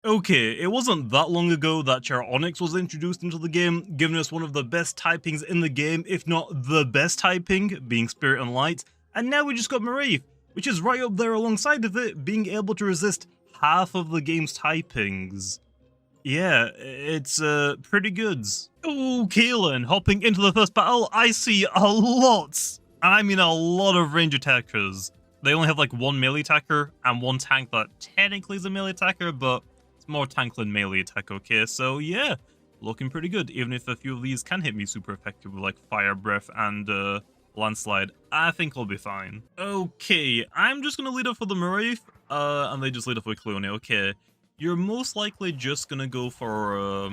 Okay, it wasn't that long ago that Char Onyx was introduced into the game, giving us one of the best typings in the game, if not the best typing, being Spirit and Light, and now we just got Mirraith, which is right up there alongside of it, being able to resist half of the game's typings. Yeah, it's pretty good. Oh, Keelan, hopping into the first battle, I see a lot, and I mean a lot of range attackers. They only have like one melee attacker and one tank that technically is a melee attacker, but it's more tank than melee attack, okay? So yeah, looking pretty good, even if a few of these can hit me super effective with like Fire Breath and Landslide. I think I'll be fine. Okay, I'm just gonna lead up for the Mirraith, and they just lead up with Cleone, okay. You're most likely just gonna go for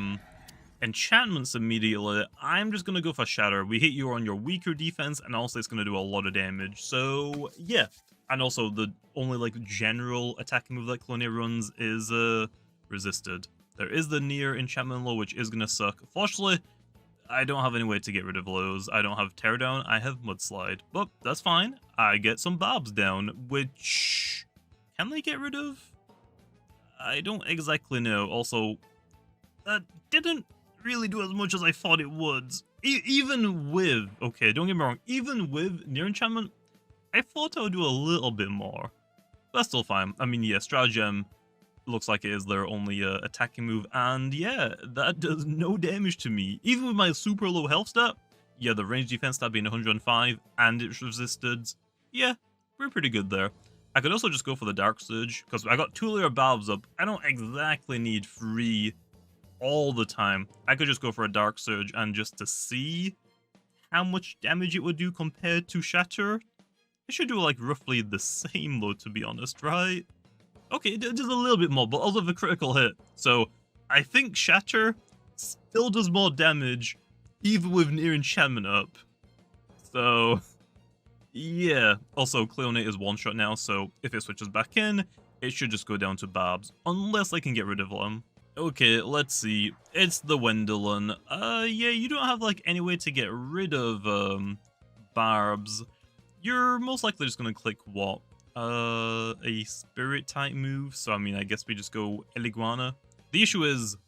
enchantments immediately. I'm just gonna go for Shatter. We hit you on your weaker defense, and also it's gonna do a lot of damage. So yeah, and also the only like general attacking move that Clonia runs is resisted. There is the near enchantment low, which is gonna suck. Fortunately, I don't have any way to get rid of lows. I don't have Teardown. I have Mudslide, but that's fine. I get some Bobs down, which can they get rid of? I don't exactly know. Also, that didn't really do as much as I thought it would. Even with, okay, don't get me wrong, even with Near Enchantment, I thought I would do a little bit more. But that's still fine. I mean, yeah, Stratagem looks like it is their only attacking move, and yeah, that does no damage to me. Even with my super low health stat, yeah, the range defense stat being 105, and it's resisted, yeah, we're pretty good there. I could also just go for the Dark Surge, because I got 2 layer Balbs up. I don't exactly need 3 all the time. I could just go for a Dark Surge and just to see how much damage it would do compared to Shatter. It should do like roughly the same though, to be honest, right? Okay, it does a little bit more, but also the critical hit. So I think Shatter still does more damage even with Near Enchantment up. So yeah, also Cleone is one shot now, so if it switches back in, it should just go down to Barbs, unless I can get rid of them. Okay, let's see. It's the Wendelin. Yeah, you don't have like any way to get rid of Barbs. You're most likely just gonna click what? A Spirit type move. So I mean, I guess we just go Eliguana. The issue is,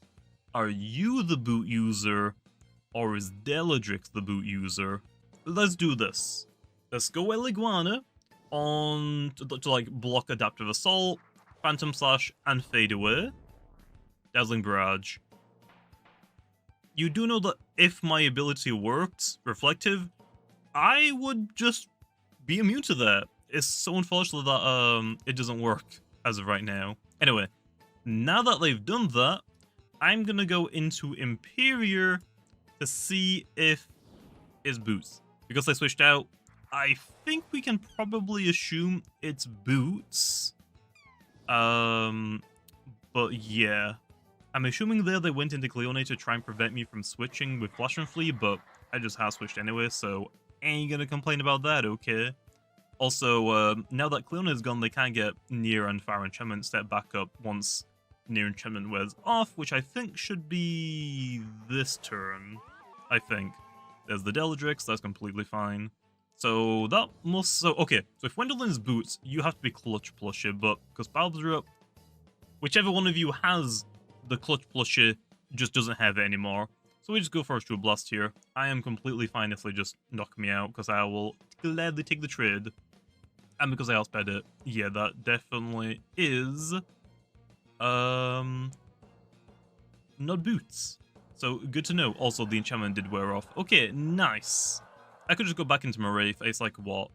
are you the boot user, or is Deladrix the boot user? Let's do this. Let's go Eliguana on to like block Adaptive Assault, Phantom Slash, and Fade Away. Dazzling Barrage. You do know that if my ability worked, Reflective, I would just be immune to that. It's so unfortunate that it doesn't work as of right now. Anyway, now that they've done that, I'm gonna go into Imperior to see if it's Boots. Because they switched out, I think we can probably assume it's Boots. But yeah. I'm assuming there they went into Cleone to try and prevent me from switching with Flash and Flee, but I just have switched anyway, so ain't gonna complain about that, okay? Also, now that Cleone is gone, they can't get Near and Fire Enchantment step back up once Near Enchantment wears off, which I think should be this turn, I think. There's the Deladrix, that's completely fine. So that must... okay, so if Wendelin's Boots, you have to be Clutch Plusher, but because Balbs are up, whichever one of you has the Clutch Plusher just doesn't have it anymore. So we just go for a True Blast here. I am completely fine if they just knock me out, because I will gladly take the trade. And because I outsped it, yeah, that definitely is... not Boots. So, good to know. Also, the enchantment did wear off. Okay, nice. I could just go back into Mirraith. It's like, what?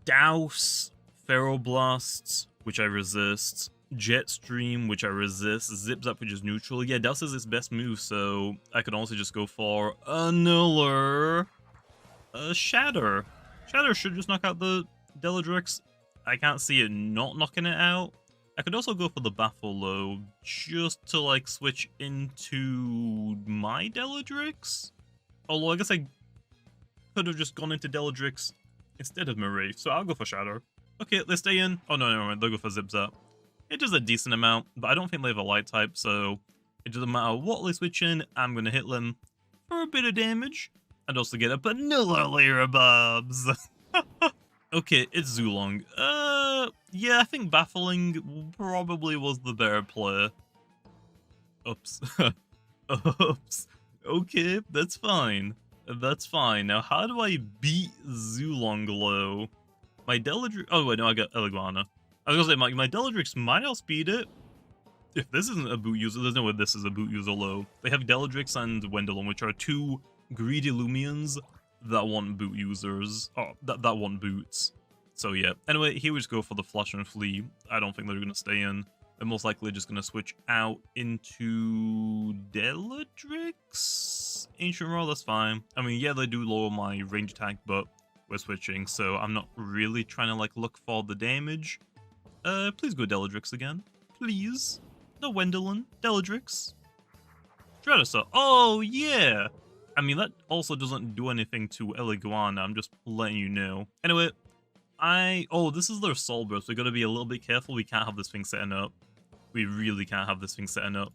Douse, Ferroblast, which I resist. Jetstream, which I resist. Zip Zap, which is neutral. Yeah, Douse is its best move, so I could also just go for Annular. Shatter. Shatter should just knock out the Deladrix. I can't see it not knocking it out. I could also go for the Baffle, though, just to, like, switch into my Deladrix. Although, I guess I could have just gone into Deladrix instead of Mirraith, so I'll go for Shatter. Okay, they stay in. Oh, no, never mind, they'll go for Zip Zap. It does a decent amount, but I don't think they have a light type, so it doesn't matter what they switch in, I'm going to hit them for a bit of damage, and also get up another layer of Bobs. Okay, it's Zulong. Yeah, I think Baffling probably was the better play. Oops. Oops. Okay, that's fine. That's fine. Now, how do I beat Zulonglow? My Deladrix... Oh, wait, no, I got Eliguana. I was gonna say, my Deladrix might outspeed it. If this isn't a boot user, there's no way this is a boot user low. They have Deladrix and Wendelin, which are two greedy Loomians that want boot users. Oh, that want boots. So yeah. Anyway, here we just go for the Flash and Flee. I don't think they're going to stay in. They're most likely just going to switch out into Deladrix? Ancient Roar, that's fine. I mean, yeah, they do lower my range attack, but we're switching, so I'm not really trying to, like, look for the damage. Please go Deladrix again. Please. No Wendelin. Deladrix. Stratosaur. Oh, yeah! I mean, that also doesn't do anything to Eliguana, I'm just letting you know. Anyway, oh, this is their Soul Burst. We gotta be a little bit careful. We can't have this thing setting up. We really can't have this thing setting up.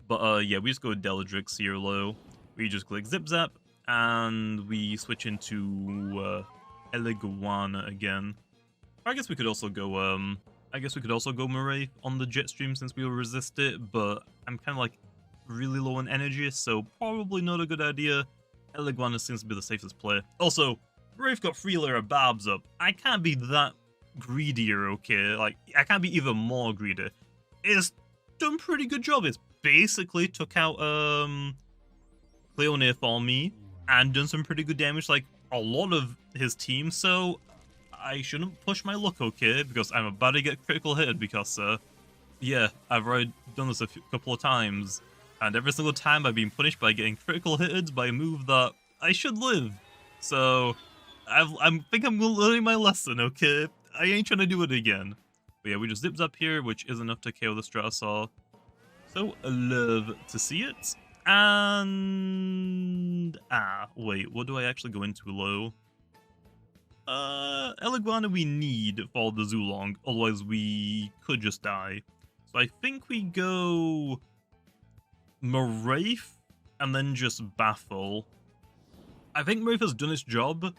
But, yeah, we just go Deladrix here low. We just click Zip Zap, and we switch into, Eliguana again. Or I guess we could also go, Mirraith on the Jetstream since we will resist it, but I'm kind of, like, really low on energy, so probably not a good idea. Eliguana seems to be the safest play. Also, Mirraith got 3-layer Barbs up. I can't be that greedier, okay? Like, I can't be even more greedy. It's done a pretty good job. It's basically took out, Cleonair for me, and done some pretty good damage, like, a lot of his team, so I shouldn't push my luck, okay? Because I'm about to get critical hit because, yeah, I've already done this a couple of times, and every single time I've been punished by getting critical hit by a move that I should live. So, I think I'm learning my lesson, okay? I ain't trying to do it again. But yeah, we just zips up here, which is enough to KO the Stratosaur. So, I love to see it. And... wait, what do I actually go into low? Eliguana we need for the Zulong, otherwise we could just die. So I think we go... Mirraith, and then just Baffle. I think Mirraith has done its job.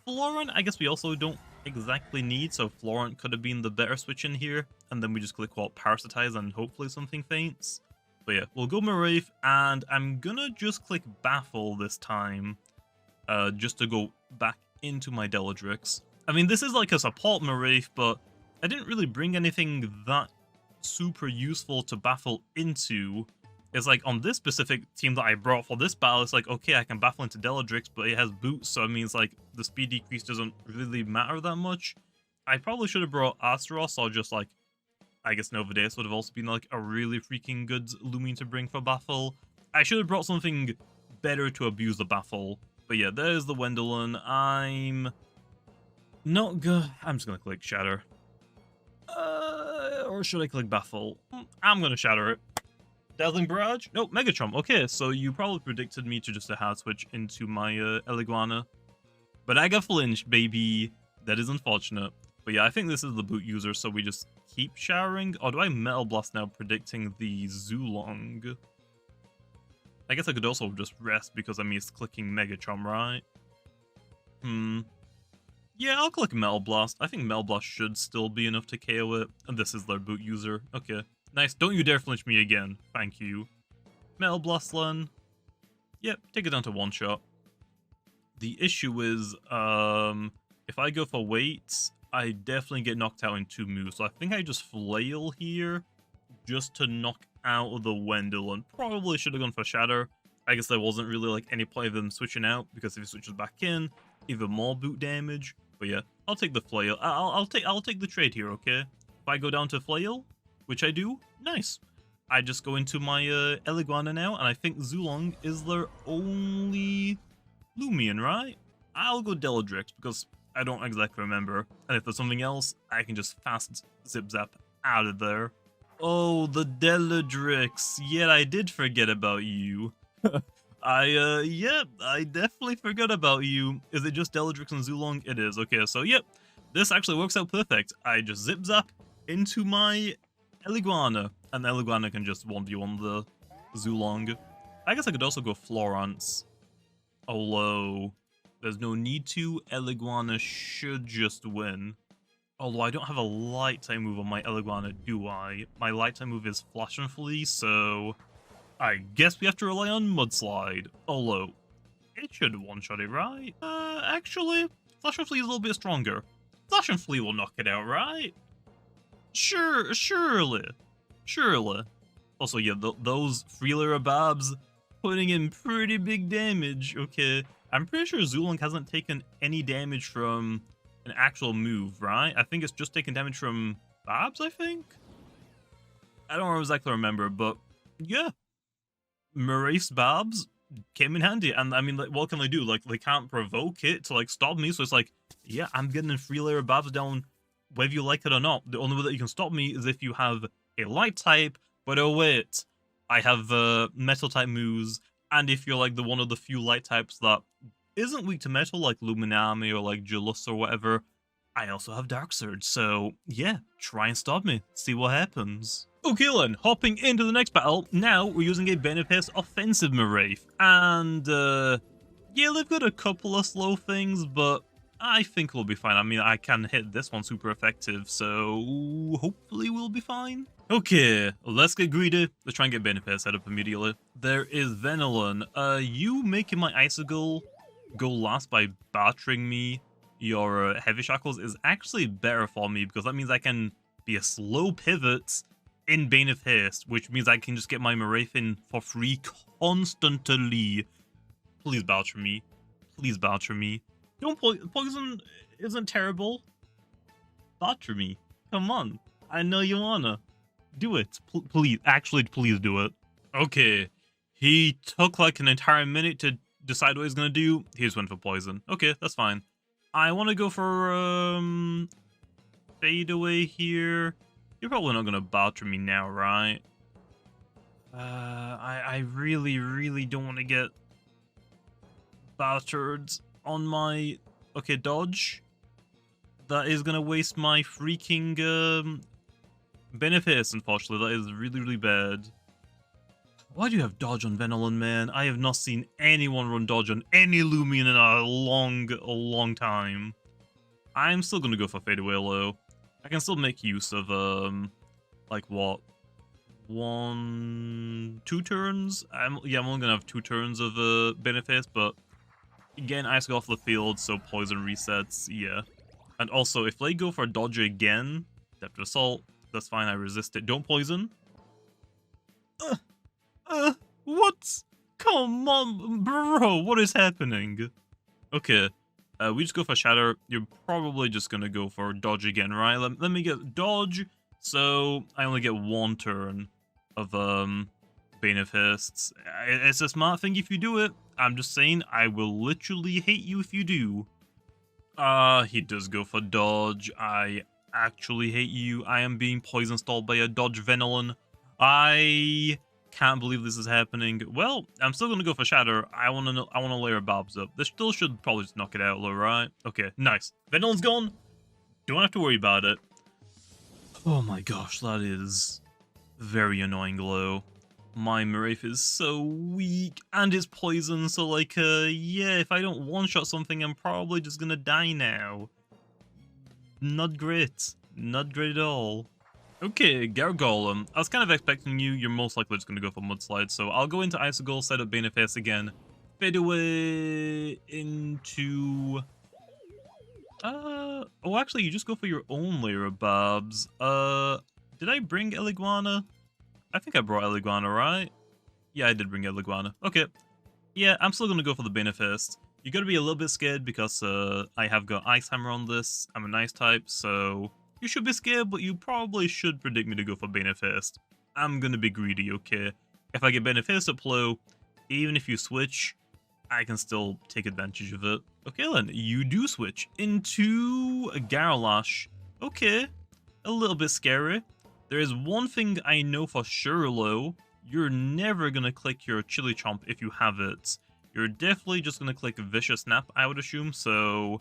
Florent, I guess we also don't exactly need, so Florent could have been the better switch in here, and then we just click what, Parasitize, and hopefully something faints. But yeah, we'll go Mirraith, and I'm gonna just click Baffle this time, just to go back into my Deladrix. I mean, this is like a support Mirraith, but I didn't really bring anything that super useful to Baffle into. It's like, on this specific team that I brought for this battle, it's like, okay, I can Baffle into Deladrix, but it has boots, so it means, like, the speed decrease doesn't really matter that much. I probably should have brought Astaros, or just, like, I guess Novadeus would have also been, like, a really freaking good Loomian to bring for Baffle. I should have brought something better to abuse the Baffle. But yeah, there's the Wendelin. I'm not good. I'm just gonna click Shatter. Or should I click Baffle? I'm gonna Shatter it. Dazzling Barrage? Nope, Megatron. Okay, so you probably predicted me to just a hard switch into my Eliguana. But I got flinched, baby. That is unfortunate. But yeah, I think this is the boot user, so we just keep showering. Or do I Metal Blast now, predicting the Zulong? I guess I could also just rest because I missed clicking Megatron, right? Yeah, I'll click Metal Blast. I think Metal Blast should still be enough to KO it. And this is their boot user. Okay. Nice. Don't you dare flinch me again. Thank you. Metal Blast, Len. Yep, take it down to one shot. The issue is, if I go for weights, I definitely get knocked out in 2 moves. So I think I just flail here just to knock out the Wendelin. Probably should have gone for Shatter. I guess there wasn't really like any point of them switching out, because if he switches back in, even more boot damage. But yeah, I'll take the flail. I'll take the trade here, okay? If I go down to flail, which I do, nice. I just go into my Eliguana now, and I think Zulong is their only Loomian, right? I'll go Deladrix, because I don't exactly remember. And if there's something else, I can just fast zip zap out of there. Oh, the Deladrix. Yeah, I did forget about you. Yep, I definitely forgot about you. Is it just Deladrix and Zulong? It is. Okay, so yep, this actually works out perfect. I just zip zap into my Eliguana, and the Eliguana can just 1v1 the Zulong. I guess I could also go Florence. Although, there's no need to. Eliguana should just win. Although I don't have a light type move on my Eligwana, do I? My light type move is Flash and Flee, so I guess we have to rely on Mudslide. Although, it should one-shot it, right? Actually, Flash and Flee is a little bit stronger. Flash and Flee will knock it out, right? Surely. Also, yeah, those Freeler Babs putting in pretty big damage. Okay, I'm pretty sure Zulong hasn't taken any damage from an actual move, right? I think it's just taken damage from Babs, I think? I don't exactly remember, but yeah. Mirraith's Babs came in handy, and I mean, like, what can they do? Like, they can't provoke it to, like, stop me, so it's like, yeah, I'm getting a free layer of Babs down whether you like it or not. The only way that you can stop me is if you have a light type, but oh wait, I have metal type moves, and if you're like the one of the few light types that isn't weak to metal, like Luminami or like Julus or whatever, I also have Dark Surge, so yeah, try and stop me, see what happens. Okay then, hopping into the next battle, now we're using a BoH Offensive Mirraith, and yeah, they've got a couple of slow things, but I think we'll be fine. I mean, I can hit this one super effective, so hopefully we'll be fine. Okay, let's get greedy. Let's try and get BoH set up immediately. There is Venelon. You making my Icicle go last by battering me your Heavy Shackles is actually better for me, because that means I can be a slow pivot in Bane of Haste, which means I can just get my Mirraith in for free constantly. Please voucher me. Please voucher me. Don't poison isn't terrible. Voucher me. Come on. I know you wanna. Do it. Please. Actually, please do it. Okay. He took like an entire minute to decide what he's gonna do. He just went for poison. Okay, that's fine. I want to go for fade away here. You're probably not gonna voucher me now, right? I really don't want to get vouchered on my dodge. That is gonna waste my freaking benefits. Unfortunately, that is really bad. Why do you have dodge on Venelon, man? I have not seen anyone run dodge on any Loomian in a long time. I'm still gonna go for fade away low. I can still make use of like what, 2 turns. I'm only gonna have 2 turns of benefits, but again, ice go off the field, so poison resets. Yeah, and also if they go for dodge again, Depth Assault, that's fine. I resist it. Don't poison. What? Come on, bro. What is happening? Okay. We just go for Shatter. You're probably just gonna go for dodge again, right? Let me get dodge. So I only get 1 turn of Bane of Haste. It's a smart thing if you do it. I'm just saying, I will literally hate you if you do. He does go for dodge. I actually hate you. I am being poison stalled by a dodge Venelon. I can't believe this is happening. Well, I'm still gonna go for Shatter. I wanna layer Babs up. This still should probably just knock it out, though, right? Okay, nice. Venelon's gone. Don't have to worry about it. Oh my gosh, that is very annoying, Glow. My Mirraith is so weak, and it's poison, so like, yeah, if I don't one-shot something, I'm probably just gonna die now. Not great. Not great at all. Okay, Gargolem. I was kind of expecting you. You're most likely just going to go for Mudslide, so I'll go into Icicle, set up Bane of Haste again. Fade away into... Oh, actually, you just go for your own layer of Babs. Did I bring Eligwana? I think I brought Eligwana, right? Yeah, I did bring Eligwana. Okay. Yeah, I'm still going to go for the Bane of Haste. You got to be a little bit scared because I have got Ice Hammer on this. I'm an Ice type, so... You should be scared, but you probably should predict me to go for Bane of Haste. I'm gonna be greedy, okay? If I get Bane of Haste up low, even if you switch, I can still take advantage of it. Okay then, you do switch into a Garlash. Okay, a little bit scary. There is one thing I know for sure, though. You're never gonna click your Chili Chomp if you have it. You're definitely just gonna click Vicious Snap, I would assume, so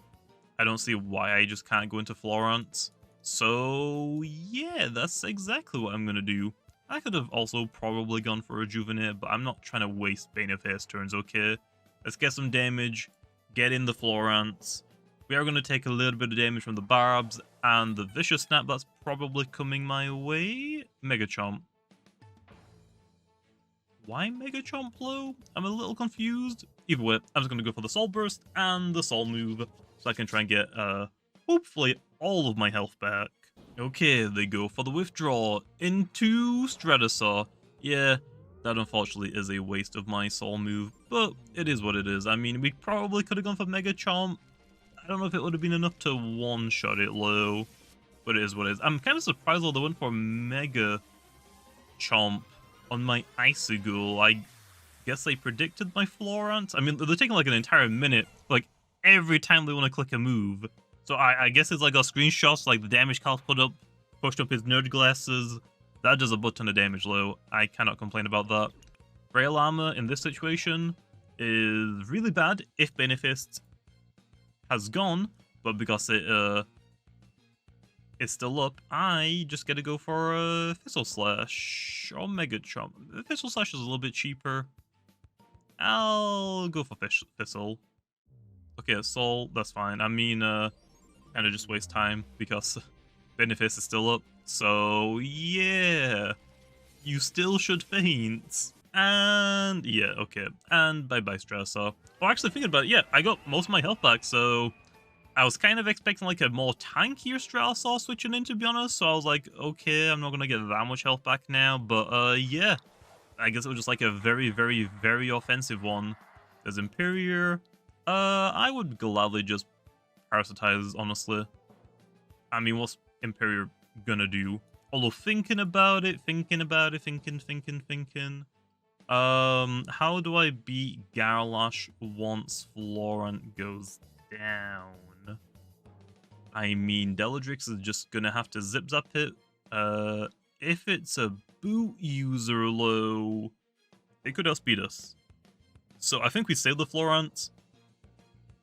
I don't see why I just can't go into Florence. So, yeah, that's exactly what I'm going to do. I could have also probably gone for Rejuvenate, but I'm not trying to waste Bane of Haste turns, okay? Let's get some damage, get in the Florence, We are going to take a little bit of damage from the barbs and the vicious snap that's probably coming my way. Mega Chomp. Why Mega Chomp low? I'm a little confused. Either way, I'm just going to go for the Soul Burst and the Soul move so I can try and get, hopefully, all of my health back. Okay, they go for the withdraw into Stratosaur. Yeah, that unfortunately is a waste of my Soul move, but it is what it is. I mean, we probably could have gone for Mega Chomp. I don't know if it would have been enough to one-shot it low, but it is what it is. I'm kind of surprised though they went for Mega Chomp on my Icicle. I guess they predicted my Florant. I mean, they're taking like an entire minute, like every time they want to click a move. So I guess it's like a screenshots, like the damage Cal's pushed up his nerd glasses. That does a butt ton of damage low. I cannot complain about that. Frail Armor in this situation is really bad if Beneficed has gone, but because it's still up, I just get to go for a Thistle Slash or Mega Chomp. The Thistle Slash is a little bit cheaper. I'll go for Thistle. Okay, Soul, that's fine. I mean, kind of just waste time because Benefice is still up. So, yeah. You still should faint. And, yeah, okay. And bye-bye, Stratosaur. Well, actually, thinking about it, yeah, I got most of my health back, so I was kind of expecting, like, a more tankier Stratosaur switching in, to be honest. So I was like, okay, I'm not going to get that much health back now. But, yeah. I guess it was just, like, a very, very, very offensive one. There's Imperior. I would gladly just parasitize, honestly. I mean, what's Imperior gonna do? Although thinking about it, thinking. How do I beat Garlash once Florant goes down? I mean, Deladrix is just gonna have to zip-zap it. If it's a boot user low, it could outspeed us. So I think we save the Florant,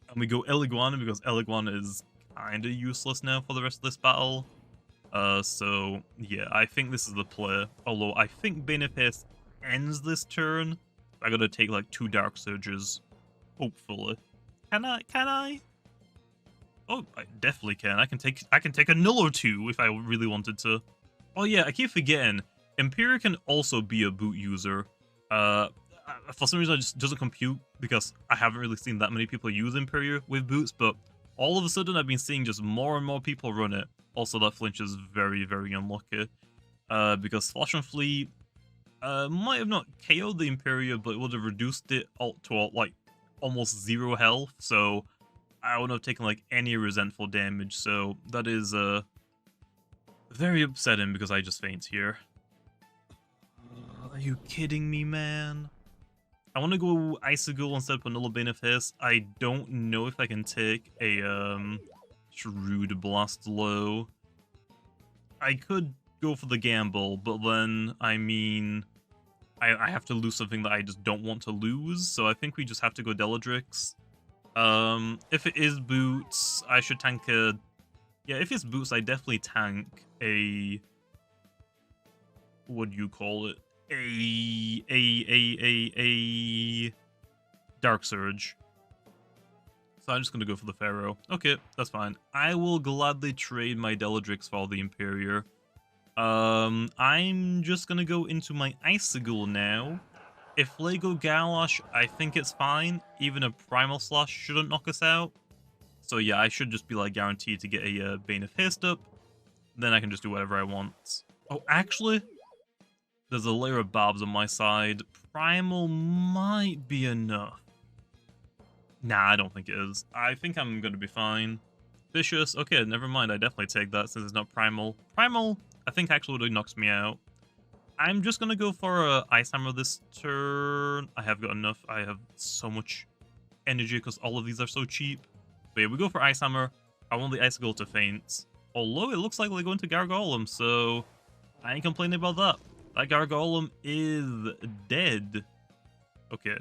and we go Eliguana because Eliguana is kinda useless now for the rest of this battle. So yeah, I think this is the play. Although I think Benepace ends this turn. I gotta take like 2 Dark Surges. Hopefully. Can I? Oh, I definitely can. I can take a null or 2 if I really wanted to. Oh yeah, I keep forgetting. Imperior can also be a boot user. For some reason, it just doesn't compute because I haven't really seen that many people use Imperior with boots, but all of a sudden I've been seeing just more and more people run it. Also, that flinch is very, very unlucky. Because Flash and Flee might have not KO'd the Imperior, but it would have reduced it to like almost 0 health, so I wouldn't have taken like any resentful damage, so that is very upsetting because I just faint here. Are you kidding me, man? I want to go Icicle instead of Vanilla Benefice. I don't know if I can take a Shrewd Blast low. I could go for the gamble, but then, I mean, I have to lose something that I just don't want to lose, so I think we just have to go Deladrix. If it is boots, I should tank a... Yeah, if it's boots, I definitely tank a... What do you call it? A Dark Surge. So I'm just gonna go for the Pharaoh. Okay, that's fine. I will gladly trade my Deladrix for the Imperior. I'm just gonna go into my Icicle now. If Lego Garlash, I think it's fine. Even a Primal Slash shouldn't knock us out. So yeah, I should just be like guaranteed to get a Bane of Haste up. Then I can just do whatever I want. Oh, actually, there's a layer of barbs on my side. Primal might be enough. Nah, I don't think it is. I think I'm going to be fine. Vicious. Okay, never mind. I definitely take that since it's not Primal. Primal, I think actually would have knocks me out. I'm just going to go for a Ice Hammer this turn. I have got enough. I have so much energy because all of these are so cheap. But yeah, we go for Ice Hammer. I want the Icicle to faint. Although it looks like we're going to Gargolem, so I ain't complaining about that. That Gargolem is dead. Okay,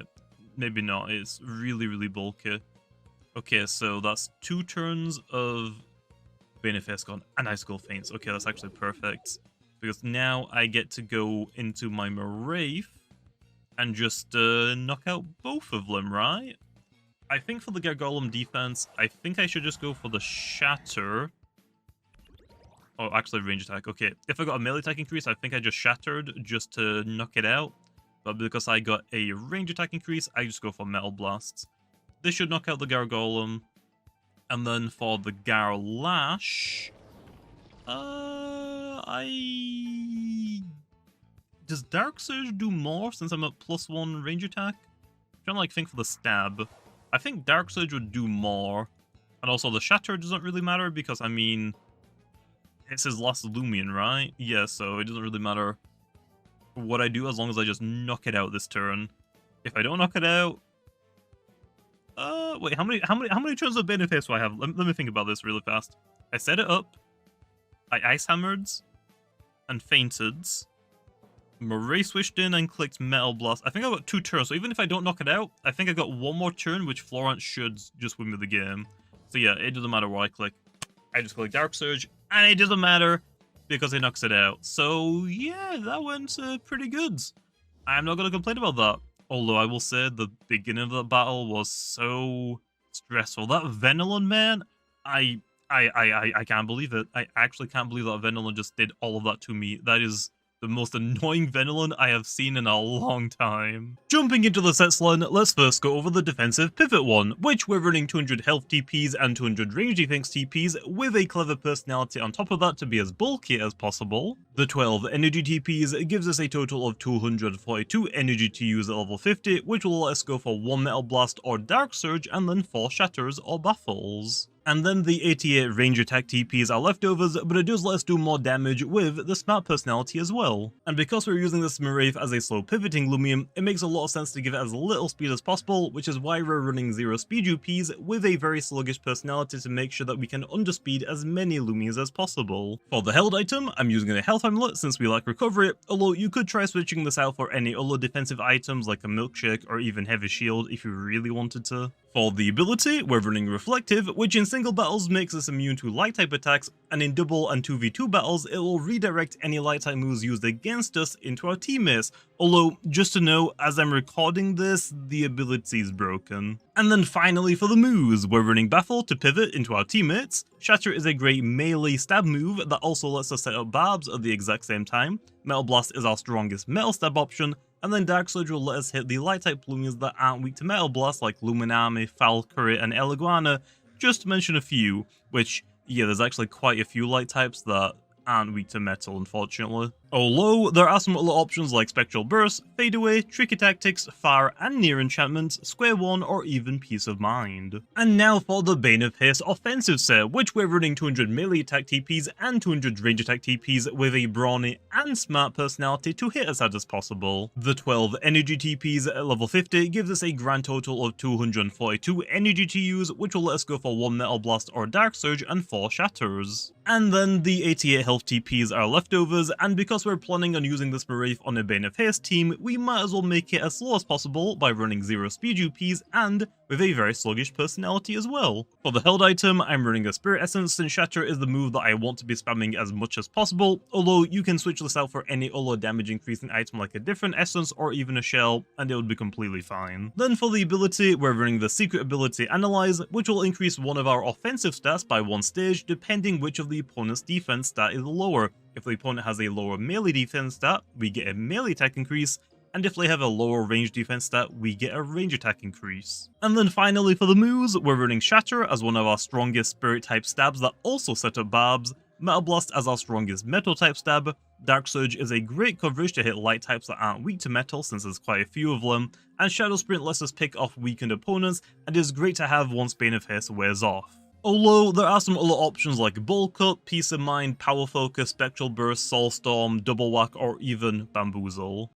maybe not. It's really, really bulky. Okay, so that's 2 turns of Benefice gone and Icicle faints. Okay, that's actually perfect. Because now I get to go into my Mirraith and just knock out both of them, right? I think for the Gargolem defense, I think I should just go for the Shatter. Oh, actually, range attack. Okay, if I got a melee attack increase, I think I just Shattered just to knock it out. But because I got a range attack increase, I just go for Metal Blasts. This should knock out the Gargolem. And then for the Garlash... Does Dark Surge do more since I'm at +1 range attack? I'm trying to like think for the stab. I think Dark Surge would do more. And also the Shatter doesn't really matter because, I mean, it's his last Loomian, right? Yeah, so it doesn't really matter what I do as long as I just knock it out this turn. If I don't knock it out... wait, how many turns of Bane of Haste do I have? Let me think about this really fast. I set it up. I Ice Hammered and fainted. Mirraith switched in and clicked Metal Blast. I think I got 2 turns, so even if I don't knock it out, I think I got 1 more turn, which Florence should just win me the game. So yeah, it doesn't matter what I click. I just click Dark Surge, and it doesn't matter because it knocks it out. So yeah, that went pretty good. I'm not going to complain about that. Although I will say the beginning of the battle was so stressful. That Venilon, man, I can't believe it. I actually can't believe that Venilon just did all of that to me. That is the most annoying Venilon I have seen in a long time. Jumping into the set slot, let's first go over the defensive pivot one, which we're running 200 health TPs and 200 range defense TPs with a clever personality on top of that to be as bulky as possible. The 12 energy TPs gives us a total of 242 energy to use at level 50, which will let us go for 1 Metal Blast or Dark Surge and then 4 Shatters or Baffles. And then the 88 range attack TPs are leftovers, but it does let us do more damage with the smart personality as well. And because we're using this Mirraith as a slow pivoting Loomian, it makes a lot of sense to give it as little speed as possible, which is why we're running 0 speed UPs with a very sluggish personality to make sure that we can underspeed as many Loomians as possible. For the held item, I'm using a health amulet since we like recovery, although you could try switching this out for any other defensive items like a milkshake or even heavy shield if you really wanted to. For the ability, we're running Reflective, which in single battles makes us immune to light type attacks, and in double and 2v2 battles it will redirect any light type moves used against us into our teammates, although just to know, as I'm recording this, the ability is broken. And then finally for the moves, we're running Baffle to pivot into our teammates. Shatter is a great melee stab move that also lets us set up barbs at the exact same time. Metal Blast is our strongest metal stab option, and then Dark Surge will let us hit the light type Loomians that aren't weak to Metal Blast like Luminami, Falcary, and Eliguana, just to mention a few, which, yeah, there's actually quite a few light types that aren't weak to metal, unfortunately. Although, there are some other options like Spectral Burst, Fade Away, Tricky Tactics, Fire and Near Enchantment, Square One, or even Peace of Mind. And now for the Bane of Haste Offensive Set, which we're running 200 melee attack TPs and 200 range attack TPs with a brawny and smart personality to hit as hard as possible. The 12 energy TPs at level 50 gives us a grand total of 242 energy to use, which will let us go for 1 Metal Blast or Dark Surge and 4 Shatters. And then the 88 health TPs are leftovers, and because we're planning on using this Mirraith on a Bane of Haste team, we might as well make it as slow as possible by running 0 speed UPs and with a very sluggish personality as well. For the held item, I'm running a Spirit Essence since Shatter is the move that I want to be spamming as much as possible, although you can switch this out for any other damage increasing item like a different essence or even a shell, and it would be completely fine. Then for the ability, we're running the secret ability Analyze, which will increase one of our offensive stats by 1 stage depending which of the opponent's defense stat is lower. If the opponent has a lower melee defense stat, we get a melee attack increase, and if they have a lower range defense stat, we get a range attack increase. And then finally for the moves, we're running Shatter as one of our strongest spirit type stabs that also set up barbs, Metal Blast as our strongest metal type stab, Dark Surge is a great coverage to hit light types that aren't weak to metal since there's quite a few of them, and Shadow Sprint lets us pick off weakened opponents and is great to have once Bane of Haste wears off. Although there are some other options like Bulk Up, Peace of Mind, Power Focus, Spectral Burst, Soul Storm, Double Whack, or even Bamboozle.